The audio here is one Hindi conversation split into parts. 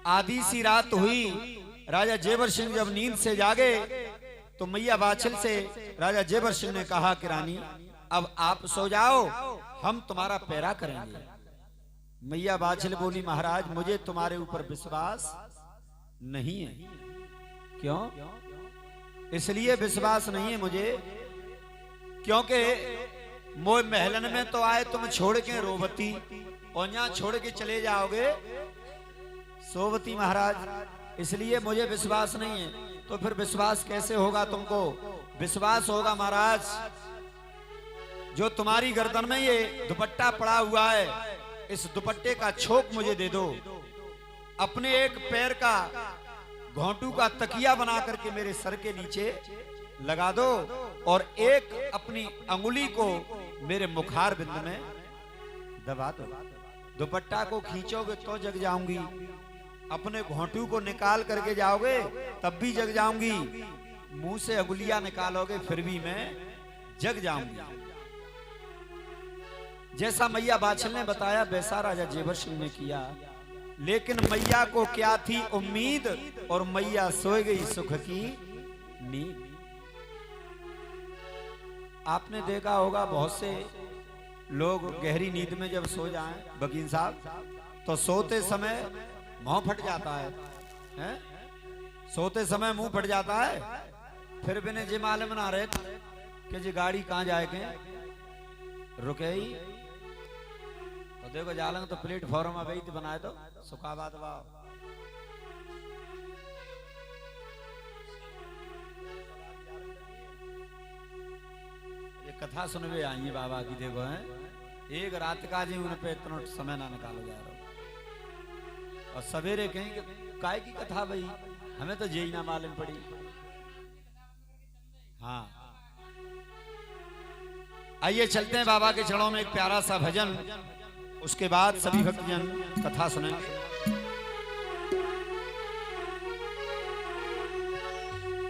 आधी सी रात हुई। राजा जेवर सिंह जब नींद से जागे तो मैया बाछिल से राजा जेवर सिंह ने कहा कि रानी अब आप सो जाओ, हम तुम्हारा पैरा करेंगे। मैया बाछिल बोली महाराज मुझे तुम्हारे ऊपर विश्वास नहीं है। क्यों? इसलिए विश्वास नहीं है मुझे क्योंकि मोह महलन में तो आए तुम छोड़ के रोवती और यहाँ छोड़ के चले जाओगे सोवती महाराज, इसलिए मुझे विश्वास नहीं है। तो फिर विश्वास कैसे होगा तुमको? विश्वास होगा महाराज जो तुम्हारी गर्दन में ये दुपट्टा पड़ा हुआ है, इस दुपट्टे का छोप मुझे दे दो, अपने एक पैर का घोंटू का तकिया बना करके मेरे सर के नीचे लगा दो और एक अपनी अंगुली को मेरे मुखार बिंद में दबा दो। दुपट्टा को खींचोगे तो जग जाऊंगी, अपने घोंटू को निकाल करके जाओगे तब भी जग जाऊंगी, मुंह से अंगुलियां निकालोगे फिर भी मैं जग जाऊंगी। जैसा मैया बाछिल ने बताया वैसा राजा जेवर सिंह ने किया, लेकिन मैया को क्या थी उम्मीद और मैया सो गई सुख की नींद। आपने देखा होगा बहुत से लोग गहरी नींद में जब सो जाएं वकील साहब तो सोते समय मुंह फट जाता है? सोते समय मुंह फट जाता है, फिर भी जी मालूम ना रहे कि जी गाड़ी कहाँ जाएगे रुके ही तो देखो जालंग तो प्लेटफॉर्म अभी तो बनाए तो सुखाबाद वाह ये कथा सुनवे आई बाबा की। देखो है एक रात का जी उन पे इतना समय ना निकालो जा रहा और सवेरे कहीं काय की कथा भाई हमें तो यही ना मालूम पड़ी। हाँ आइए चलते हैं बाबा के चरणों में एक प्यारा सा भजन, उसके बाद सभी भक्तजन कथा सुनेंगे।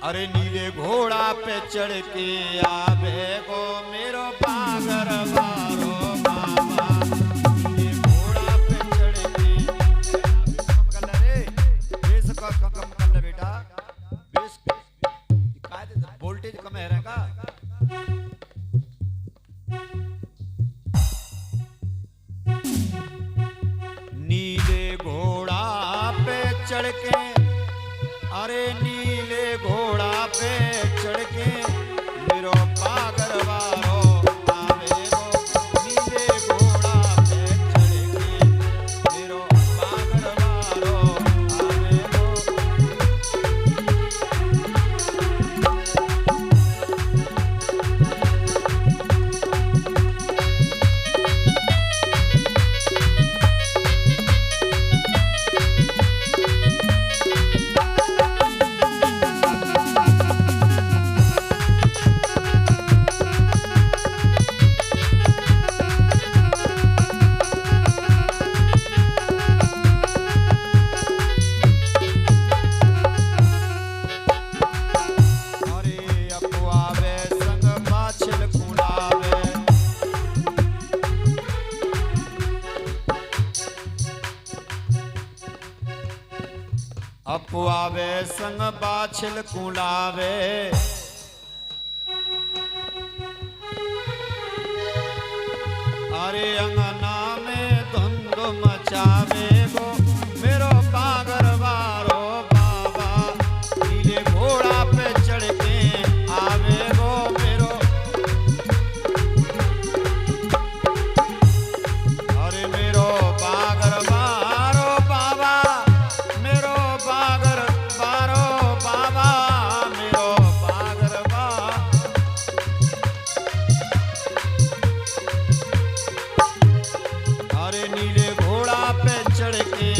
अरे नीले घोड़ा पे चढ़ के आवे गो मेरो पागर बारो बाबा, नीले घोड़ा पे चढ़ के कम कर ले रे, बेस का कम कर ले बेटा, बेस वोल्टेज कम है रहेगा। नीले घोड़ा पे चढ़ के, अरे नीले घोड़ा पे चढ़ के मेरो पागर वारो आवे गो, नीले घोड़ा पे चढ़ के मेरो पागर वारो आवे गो। अपुआवे संग बाछिल कुलावे, अरे अंगना में धुंध मचावे गो मेरो पागर वारो बाबा, नीले घोड़ा पे चढ़ के आवे गो मेरो, अरे मेरो पागर वारो बाबा, मेरो पागर वारो बाबा, मेरो पागर वारो। अरे नीले घोड़ा पे चढ़ के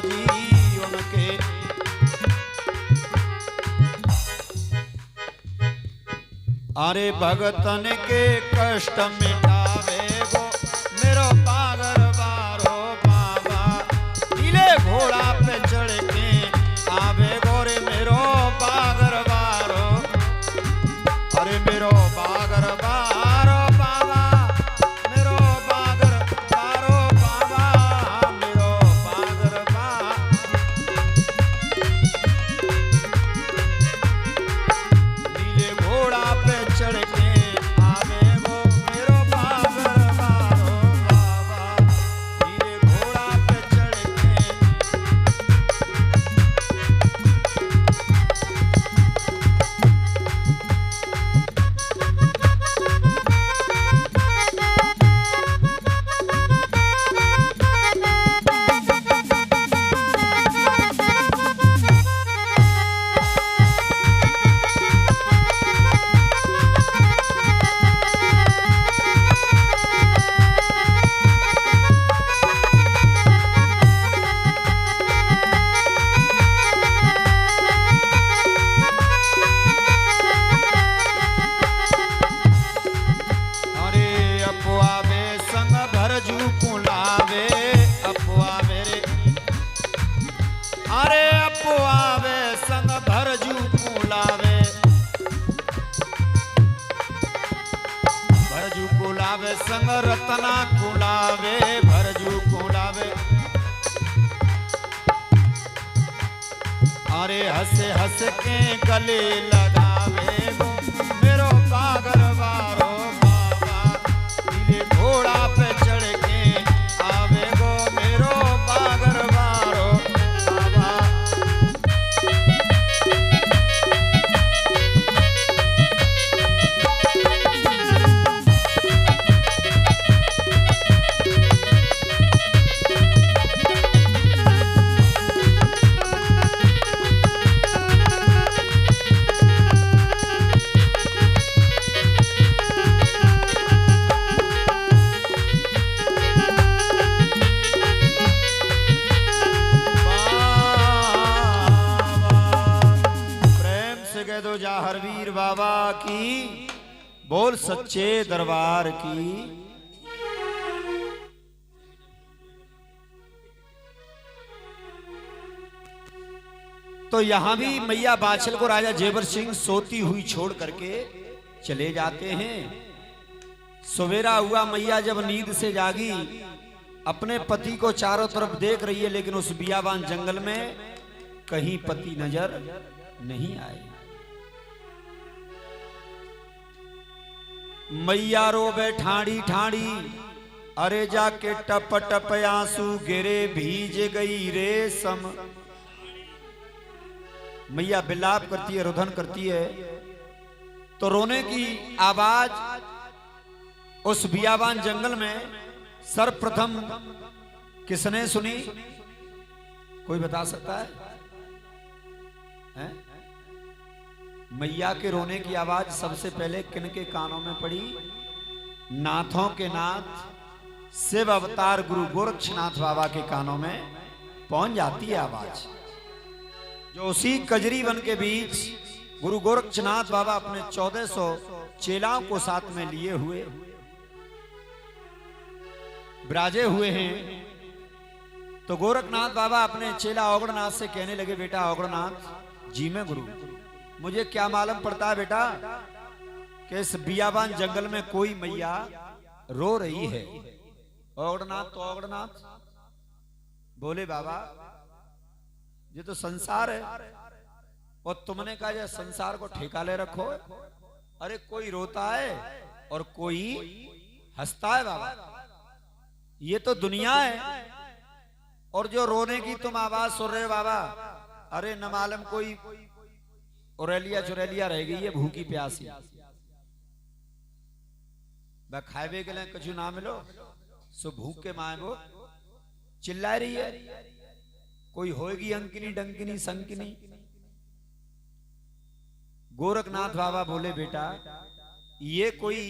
जीवन के। अरे भगतन के कष्ट मिटावे गो मेरो पागर बारो बाबा, नीले घोड़ा पे चढ़ के आवे गोरे मेरो पागर बारो। अरे मेरो पागर बारो बाबा, मेरो पागर बारो बाबा, मेरो पागर नीले घोड़ा पे चढ़ के आवे वो मेरो पागर बारो बाबा, नीले घोड़ा पे चढ़ के। अरे अपुआवे संग भरजू कुलावे, भरजू कुलावे संग रतना कुलावे, भरजू कुलावे। अरे हंसे हंस के गले लगावे गो मेरो पागर बारो बाबा, नीले घोड़ा पे चढ़ के आवे गो मेरो पागर बारो बाबा। दो जा हरवीर बाबा की, बोल सच्चे दरबार की। तो यहां भी मैया बाछल को राजा जेवर सिंह सोती हुई छोड़ करके चले जाते हैं। सवेरा हुआ, मैया जब नींद से जागी अपने पति को चारों तरफ देख रही है, लेकिन उस बियाबान जंगल में कहीं पति नजर नहीं आए। मैया रोवे ठाड़ी ठाड़ी, अरे जाके टप टप आंसू गिरे भीज गई रेशम। मैया बिलाप करती है, रुदन करती है, तो रोने की आवाज उस बियाबान जंगल में सर्वप्रथम किसने सुनी? कोई बता सकता है? मैया के रोने की आवाज सबसे पहले किनके कानों में पड़ी? नाथों के नाथ शिव अवतार गुरु गोरक्षनाथ बाबा के कानों में पहुंच जाती है आवाज। जो उसी कजरी वन के बीच गुरु गोरक्षनाथ बाबा अपने 1400 चेलाओं को साथ में लिए हुए विराजे हुए हैं। तो गोरखनाथ बाबा अपने चेला औगणनाथ से कहने लगे, बेटा औगणनाथ जी में गुरु, मुझे क्या मालूम पड़ता है बेटा कि इस बियाबान जंगल में कोई मैया रो रही है। औगणनाथ तो औगणनाथ बोले, बाबा ये तो संसार है और तुमने कहा ये संसार को ठेका ले रखो। अरे कोई रोता है और कोई हंसता है बाबा, ये तो दुनिया है। और जो रोने की तुम आवाज सुन रहे हो बाबा, अरे न मालूम कोई औरेलिया चुरेलिया रह गई है भूखी प्यासी, खाए के लिए कछु ना मिलो सो भूख के माए वो चिल्ला रही है। कोई होगी अंकिनी डंकिनी संकिनी। गोरखनाथ बाबा बोले, बेटा ये कोई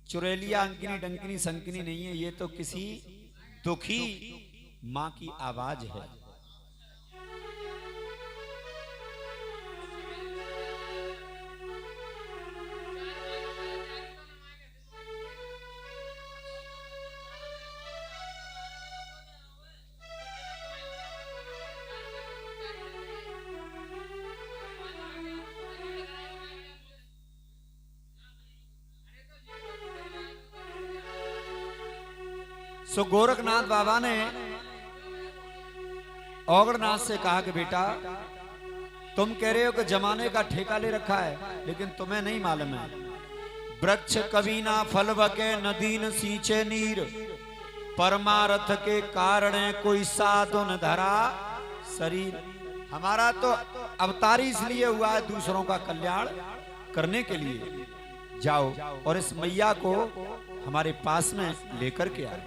चुरेलिया अंकिनी डंकिनी संकिनी नहीं है, ये तो किसी दुखी माँ की आवाज है। सो गोरखनाथ बाबा ने औगड़नाथ से कहा कि बेटा तुम कह रहे हो कि जमाने का ठेका ले रखा है, लेकिन तुम्हें नहीं मालूम है वृक्ष कभी ना फल बके नदी न सींचे नीर, परमार्थ के कारण कोई साधु न धरा शरीर। हमारा तो अवतार इसलिए हुआ है दूसरों का कल्याण करने के लिए। जाओ और इस मैया को हमारे पास में लेकर के आए।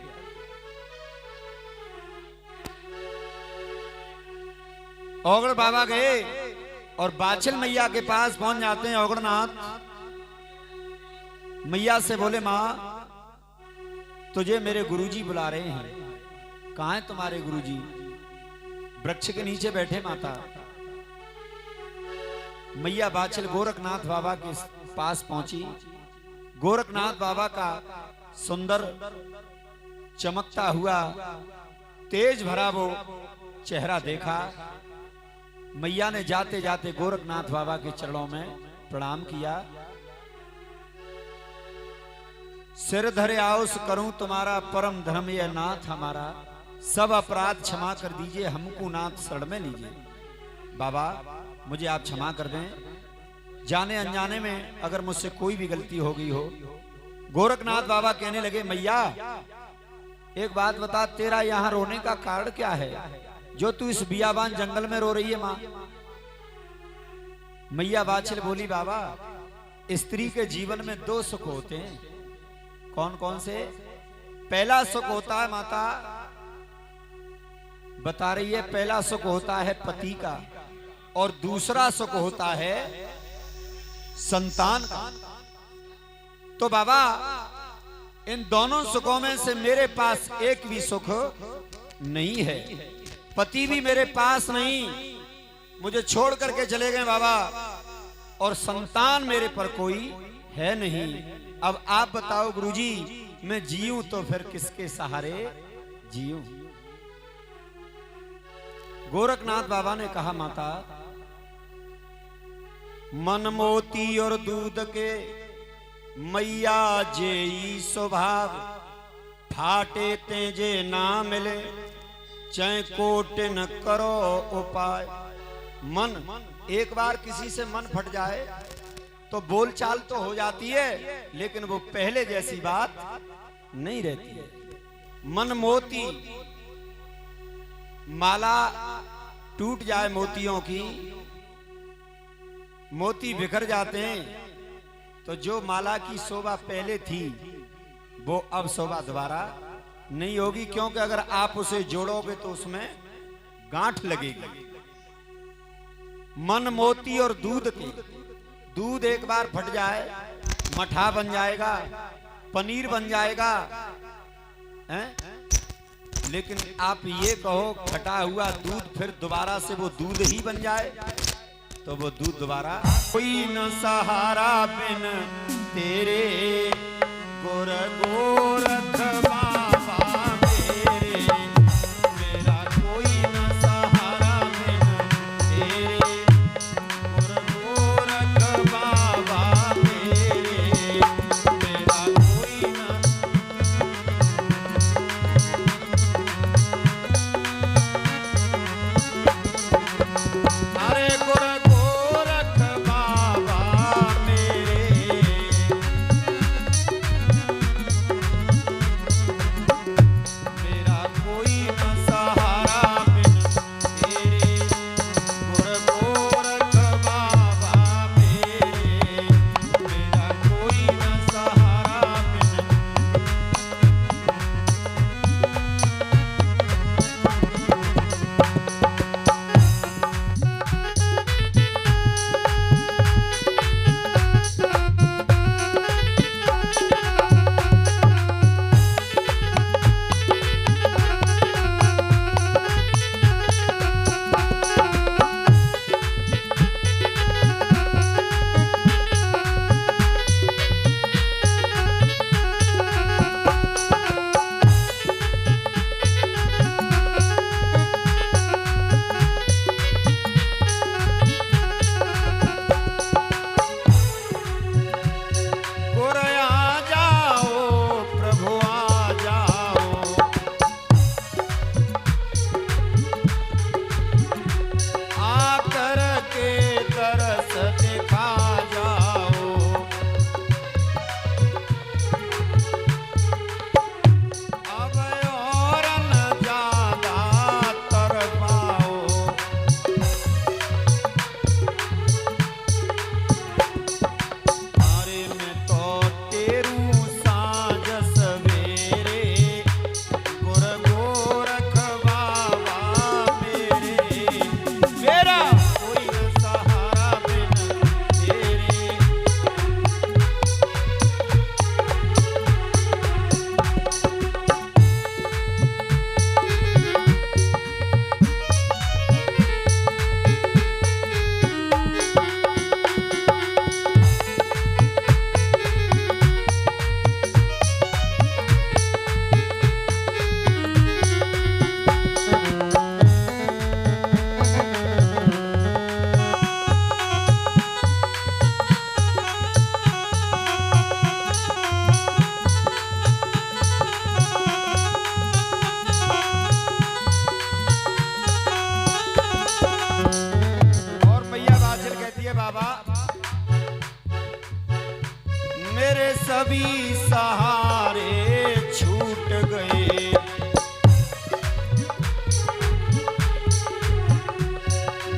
औगड़ बाबा गए और बाछल मैया के पास पहुंच जाते हैं। औगड़नाथ मैया से बोले, मां तुझे मेरे गुरुजी बुला रहे हैं। कहां है तुम्हारे गुरुजी? वृक्ष के नीचे बैठे माता। मैया बाछल गोरखनाथ बाबा के पास पहुंची। गोरखनाथ बाबा का सुंदर चमकता हुआ तेज भरा वो चेहरा देखा। मैया ने जाते जाते गोरखनाथ बाबा के चरणों में प्रणाम किया। सिर धरे आओस करूं तुम्हारा परम धर्म यह नाथ हमारा, सब अपराध क्षमा कर दीजिए हमको नाथ शरण में लीजिए। बाबा मुझे आप क्षमा कर दें, जाने अनजाने में अगर मुझसे कोई भी गलती हो गई हो। गोरखनाथ बाबा कहने लगे, मैया एक बात बता, तेरा यहाँ रोने का कारण क्या है जो तू इस बियाबान जंगल में रो रही है? मां मैया बाछल बोली, बाबा स्त्री के जीवन में दो सुख होते हैं। कौन कौन से? पहला सुख होता है माता बता रही है, पहला सुख होता है पति का और दूसरा सुख होता है संतान का। तो बाबा इन दोनों सुखों में से मेरे पास एक भी सुख नहीं है। पति भी मेरे पास नहीं, मुझे छोड़ करके चले गए बाबा, और संतान मेरे पर कोई है नहीं। अब आप बताओ गुरुजी, मैं जीऊं तो फिर किसके सहारे जीऊं? गोरखनाथ बाबा ने कहा, माता मन मोती और दूध के मैया जेई स्वभाव, फाटे तेजे ना मिले चाहे कोट न करो उपाय। मन एक बार किसी से मन फट जाए तो बोलचाल तो हो जाती है, लेकिन वो पहले जैसी बात नहीं रहती है। मन मोती, माला टूट जाए मोतियों की, मोती बिखर जाते हैं, तो जो माला की शोभा पहले थी वो अब शोभा दोबारा नहीं होगी, क्योंकि अगर आप उसे जोड़ोगे तो उसमें गांठ लगेगी। मन मोती और दूध की, दूध एक बार फट जाए मठा बन जाएगा, पनीर बन जाएगा, हैं? लेकिन आप ये कहो फटा हुआ दूध फिर दोबारा से वो दूध ही बन जाए तो वो दूध दोबारा। कोई न सहारा बिन तेरे गोर गोरख बाबा मेरे, मेरा कोई न सहारा बिन तेरे गोर गोरख बाबा मेरे, मेरा कोई न। अरे गोर गोरख बाबा मेरे, कभी सहारे छूट गए।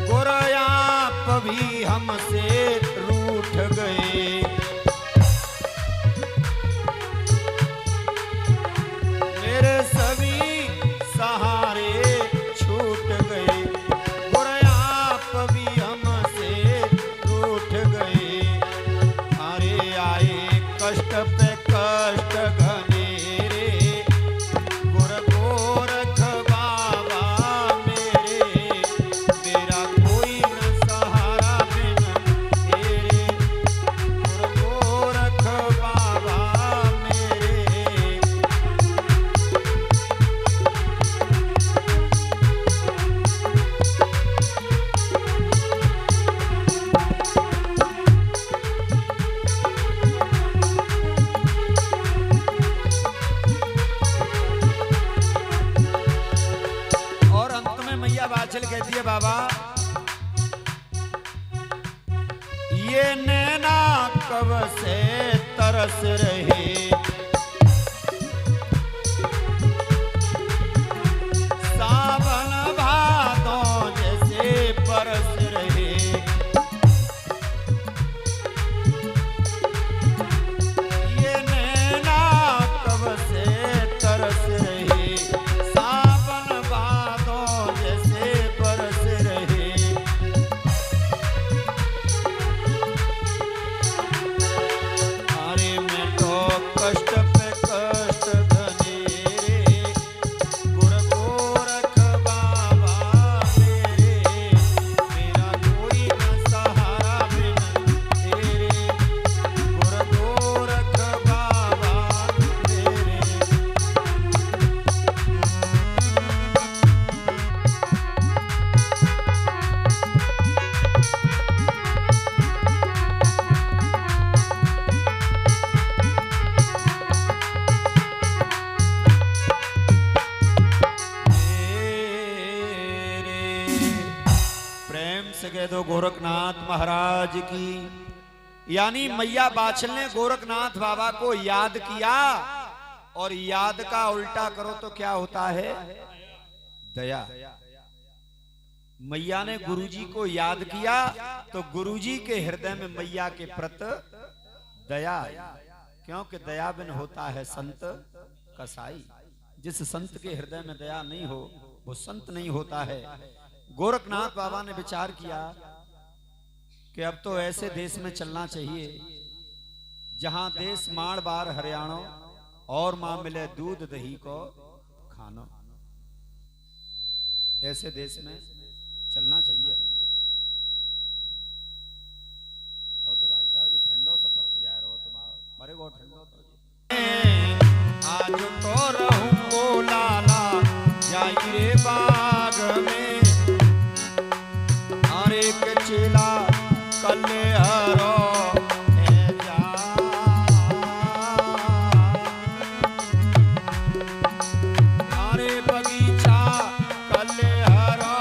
गोरया कभी हमसे रूठ गए। मेरे सभी सहारे छूट गए। गोरया कभी हमसे रूठ गए। अरे आए कष्ट पे कष्ट घनेरे। गोर गोरख बाबा मेरे, मेरा कोई न सहारा बिन तेरे। गोर गोरख बाबा मेरे। और अंत में मैया बाछल कहती है, बाबा ये नैना कब से तरस रहे। सावन भादों जैसे बरस रहे। ये नैना कब से तरस रहे। सावन भादों जैसे बरस रहे। अरे मैं तो कष्ट पे कष्ट घनेरे। गुर गोरख बाबा मेरे, मेरा कोई न सहारा बिन तेरे। गुर गोरख बाबा मेरे। प्रेम से कह दो गोरखनाथ महाराज की। यानी मैया बाछल ने गोरखनाथ बाबा को याद किया, और याद का उल्टा करो तो क्या होता है? दया। मैया ने गुरुजी को याद किया तो गुरुजी के हृदय में मैया के प्रति दया आई। क्योंकि दया बिन होता है संत कसाई। जिस संत के हृदय में दया नहीं हो वो संत नहीं होता है। गोरखनाथ बाबा ने विचार किया कि अब तो ऐसे देश में चलना चाहिए जहां देश माड़ बार हरियाणा और मां मिले दूध दही को खानो। ऐसे देश में चलना चाहिए। और तो भाई साहब जी ठंडो से पत्त जा रहे हो तुम्हारा मरे गो ठंडो तो आज तो रहूं लाला जाई रे बाग में। अरे के चेला कले हरो है जा। अरे बगीचा कले हरो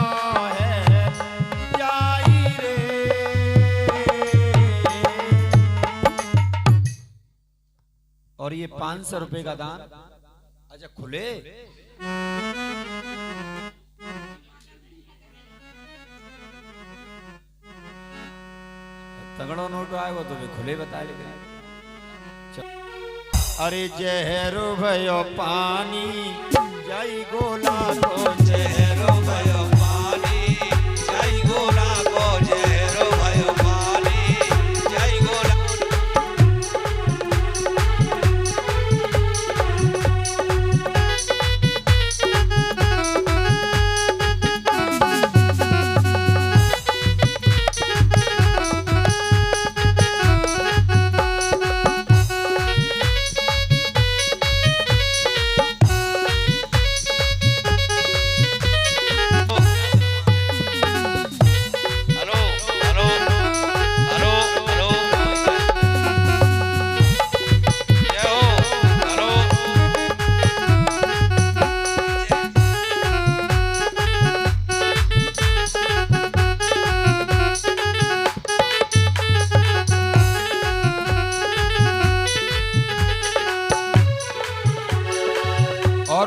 है जाई रे। और ये 500 रुपए का दान। अच्छा खुले तगड़ो नोट आएगा तो भी खुले बता लेकिन। अरे जहरो भयो पानी जय गोला को। जहरो भयो पानी जय गोला को। जहरो भयो पानी जय गोला।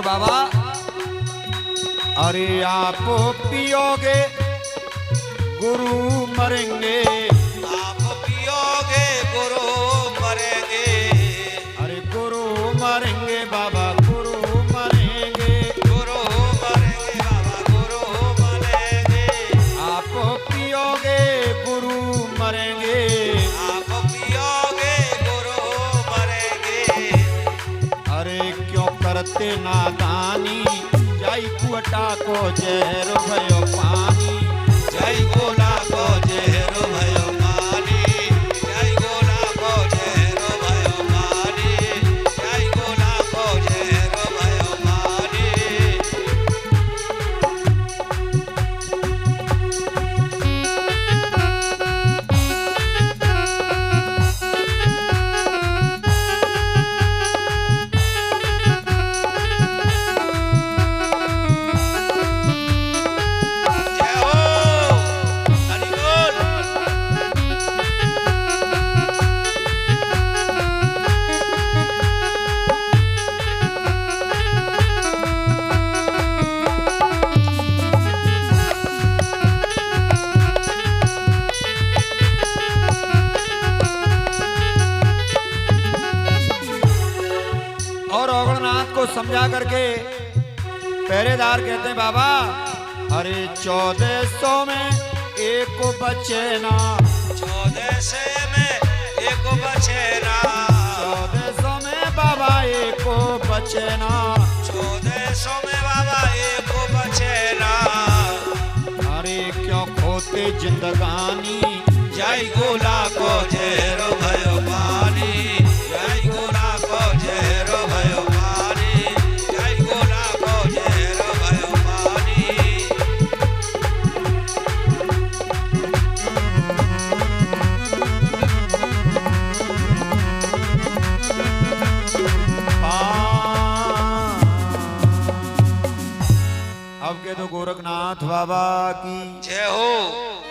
बाबा अरे आप पियोगे गुरु मरेंगे, आप पियोगे गुरु मरेंगे। अरे गुरु मरेंगे बाबा गुरु मरेंगे, गुरु मरेंगे बाबा गुरु मरेंगे। आप पियोगे गुरु मरेंगे, आप पियोगे गुरु मरेंगे। अरे क्यों करते नादानी, जाई कुअटा को जहर भयो पानी, जय गोला को जहर भयो मानी, जय गोला को जहर भयो मानी, जय गोला को जहर भयो मानी। जय हो हरि बोल। और औगणनाथ को समझा करके पहरेदार कहते हैं बाबा अरे 1400 में एक बचे ना, 1400 में एक बचेना, 1400 में बाबा एक बचे ना, 1400 में बाबा एक बचेना। अरे क्यों खोते जिंदगानी, जय गोला को जहर भयो पानी, जय गोला को जहर भयो पानी, जय गोला को जहर भयो पानी। अब के तो गोरखनाथ बाबा की जय हो।